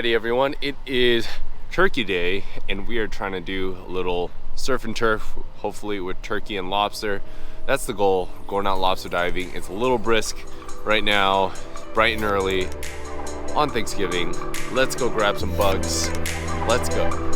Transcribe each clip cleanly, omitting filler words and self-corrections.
Friday, everyone. It is Turkey Day, and we are trying to do a little surf and turf, hopefully with turkey and lobster. That's the goal, going out lobster diving. It's a little brisk right now, bright and early on Thanksgiving. Let's go grab some bugs. Let's go.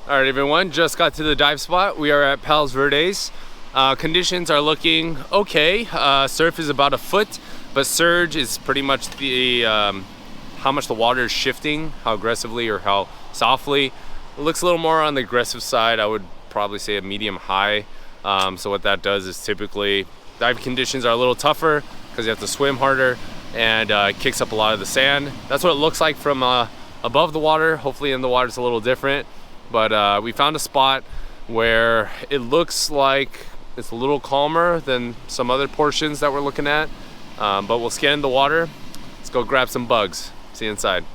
All right, everyone, just got to the dive spot. We are at Palos Verdes. Conditions are looking okay. Surf is about a foot, but surge is pretty much the how much the water is shifting, how aggressively or how softly. It looks a little more on the aggressive side. I would probably say a medium high. So what that does is typically dive conditions are a little tougher because you have to swim harder, and it kicks up a lot of the sand. That's what it looks like from above the water. Hopefully in the water it's a little different. But we found a spot where it looks like it's a little calmer than some other portions that we're looking at. But we'll scan the water. Let's go grab some bugs. See you inside.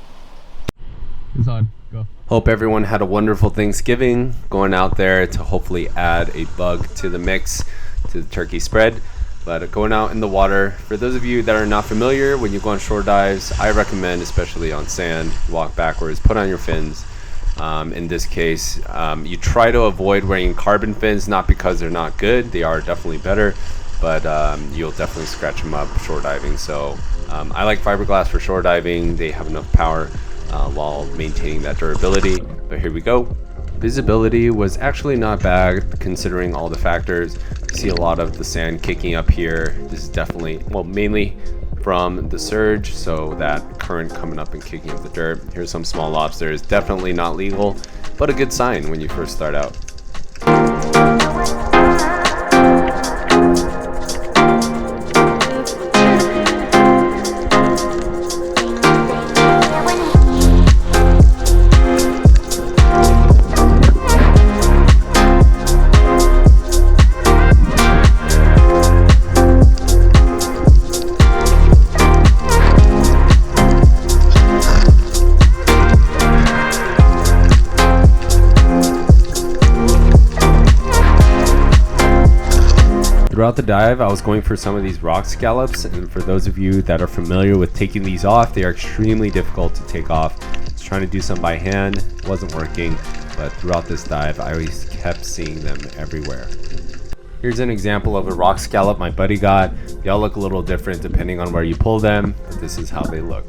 It's on. Go. Hope everyone had a wonderful Thanksgiving. Going out there to hopefully add a bug to the mix, to the turkey spread. But going out in the water, for those of you that are not familiar, when you go on shore dives, I recommend, especially on sand, walk backwards, put on your fins. In this case, you try to avoid wearing carbon fins, not because they're not good, they are definitely better, but you'll definitely scratch them up shore diving. So I like fiberglass for shore diving. They have enough power while maintaining that durability. But here we go. Visibility was actually not bad considering all the factors. You see a lot of the sand kicking up here. This is definitely, well, mainly from the surge, so that current coming up and kicking up the dirt. Here's some small lobsters. Definitely not legal, but a good sign when you first start out. Throughout the dive, I was going for some of these rock scallops, and for those of you that are familiar with taking these off, they are extremely difficult to take off. I was trying to do some by hand, wasn't working, but throughout this dive, I always kept seeing them everywhere. Here's an example of a rock scallop my buddy got. They all look a little different depending on where you pull them, but this is how they look.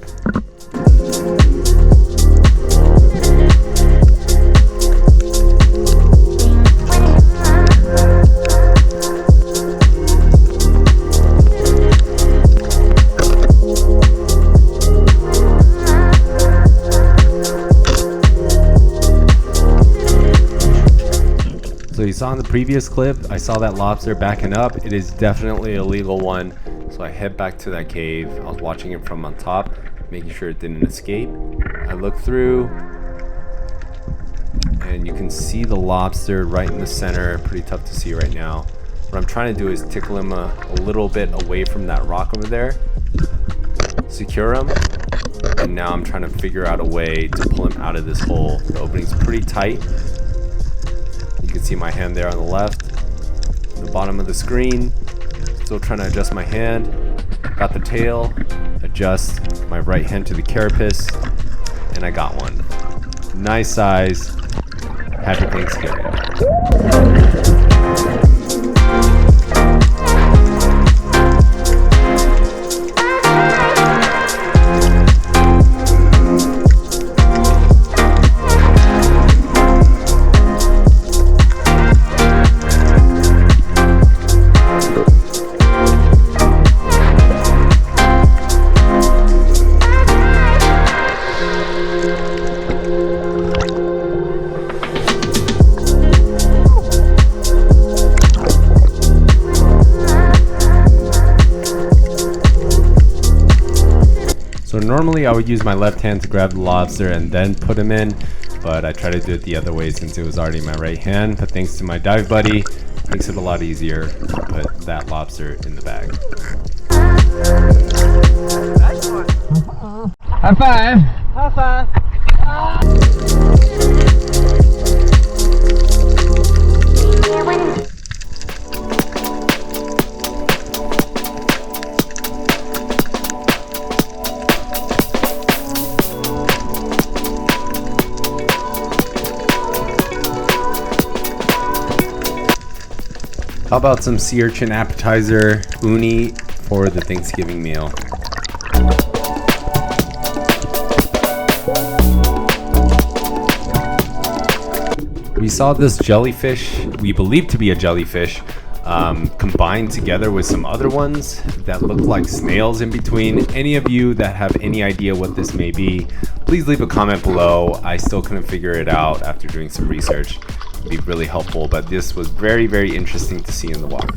So you saw in the previous clip, I saw that lobster backing up. It is definitely a legal one. So I head back to that cave. I was watching it from on top, making sure it didn't escape. I look through, and you can see the lobster right in the center. Pretty tough to see right now. What I'm trying to do is tickle him a little bit away from that rock over there. Secure him. And now I'm trying to figure out a way to pull him out of this hole. The opening's pretty tight. You can see my hand there on the left, the bottom of the screen. Still trying to adjust my hand. Got the tail, adjust my right hand to the carapace, and I got one. Nice size. Happy Thanksgiving. So normally I would use my left hand to grab the lobster and then put him in, but I tried to do it the other way since it was already in my right hand. But thanks to my dive buddy, makes it a lot easier to put that lobster in the bag. High five! High five! How about some sea urchin appetizer uni for the Thanksgiving meal? We saw this jellyfish, we believe to be a jellyfish, combined together with some other ones that look like snails in between. Any of you that have any idea what this may be, please leave a comment below. I still couldn't figure it out after doing some research. It'd be really helpful, but this was very, very interesting to see in the water.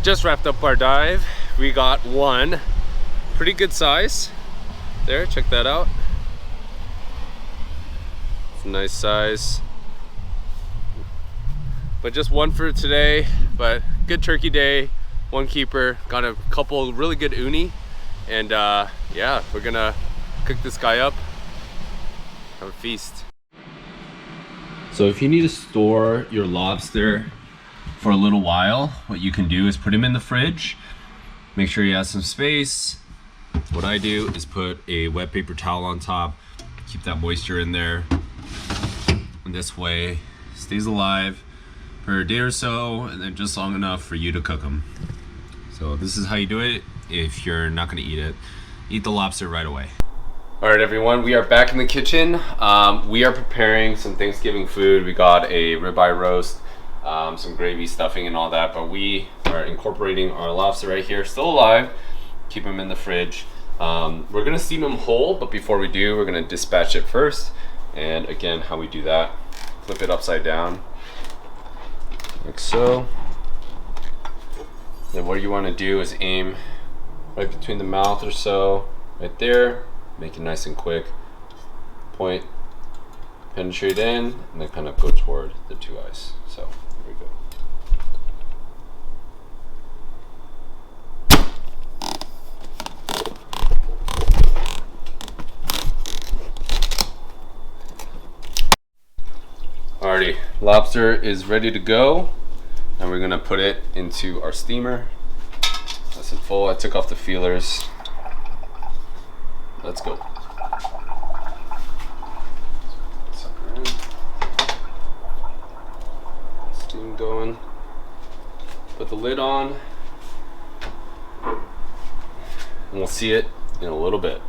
Just wrapped up our dive. We got one pretty good size there, check that out. It's a nice size, but just one for today. But good turkey day, one keeper, got a couple really good uni, and yeah, we're gonna cook this guy up, have a feast. So if you need to store your lobster for a little while, what you can do is put him in the fridge. Make sure you have some space. What I do is put a wet paper towel on top, keep that moisture in there, and this way stays alive for a day or so, and then just long enough for you to cook them. So this is how you do it if you're not going to eat it. Eat the lobster right away. All right, everyone, we are back in the kitchen. We are preparing some Thanksgiving food. We got a ribeye roast, some gravy, stuffing, and all that, but we are incorporating our lobster right here, still alive. Keep them in the fridge. We're gonna steam them whole, but before we do, we're gonna dispatch it first. And again, how we do that, flip it upside down, like so. Then what you wanna do is aim right between the mouth or so, right there. Make it nice and quick. Point, penetrate in, and then kind of go toward the two eyes. So here we go. Alrighty, lobster is ready to go, and we're gonna put it into our steamer. Nice and full. I took off the feelers. Let's go. Sucker in. Steam going. Put the lid on, and we'll see it in a little bit.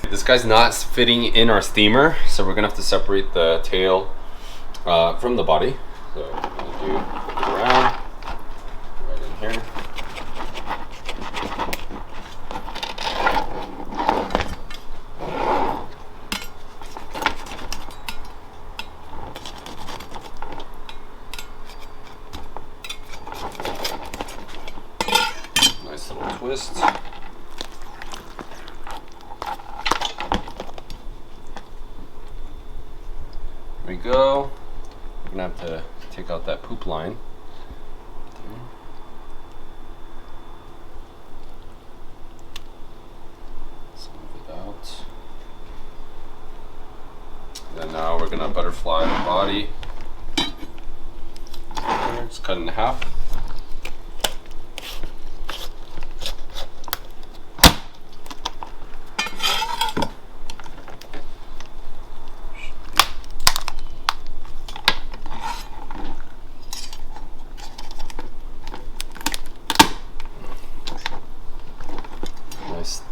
This guy's not fitting in our steamer, so we're gonna have to separate the tail from the body. So what I'm gonna do, flip it around, right in here. Nice little twist. There we go. We're gonna have to take out that poop line. Smooth it out. And then now we're gonna butterfly the body. Just cut it in half.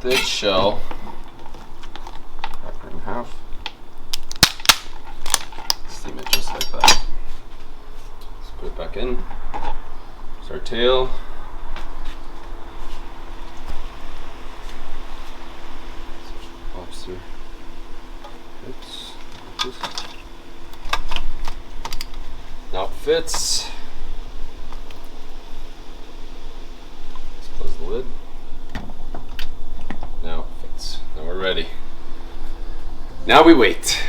Thick shell, crack it in half, steam it just like that. Let's put it back in. There's our tail. fits. Let's close the lid. Now it fits. Now we're ready. Now we wait.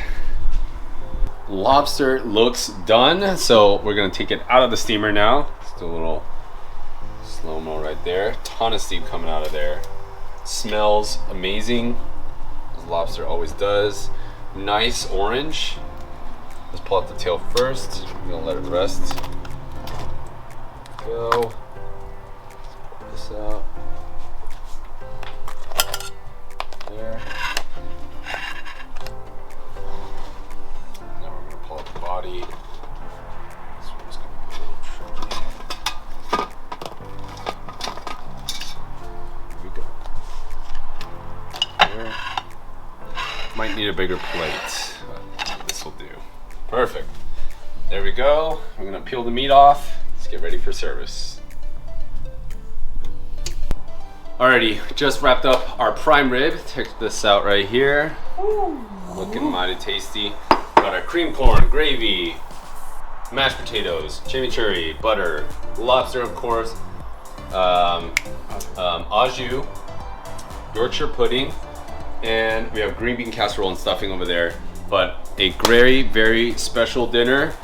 Lobster looks done, so we're gonna take it out of the steamer now. Just a little slow-mo right there. Ton of steam coming out of there. Smells amazing, as lobster always does. Nice orange. Let's pull out the tail first. I'm gonna let it rest. Go. Pull this out. There. Now we're gonna pull out the body. This one's gonna be a little tricky. Here we go. There. Might need a bigger plate, but this will do. Perfect. There we go. I'm gonna peel the meat off. Let's get ready for service. Alrighty, just wrapped up our prime rib. Check this out right here. Looking mighty tasty. Got our cream corn, gravy, mashed potatoes, chimichurri, butter, lobster of course, au jus, Yorkshire pudding, and we have green bean casserole and stuffing over there. But a very, very special dinner,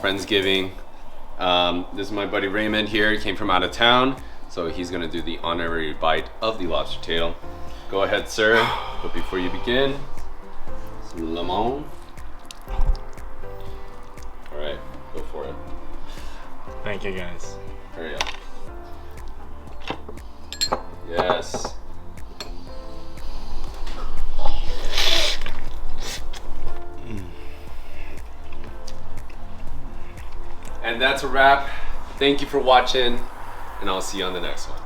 Friendsgiving. This is my buddy Raymond here. He came from out of town, so he's gonna do the honorary bite of the lobster tail. Go ahead, sir. But before you begin, some lemon. All right, go for it. Thank you, guys. Hurry up. Yes. And that's a wrap. Thank you for watching, and I'll see you on the next one.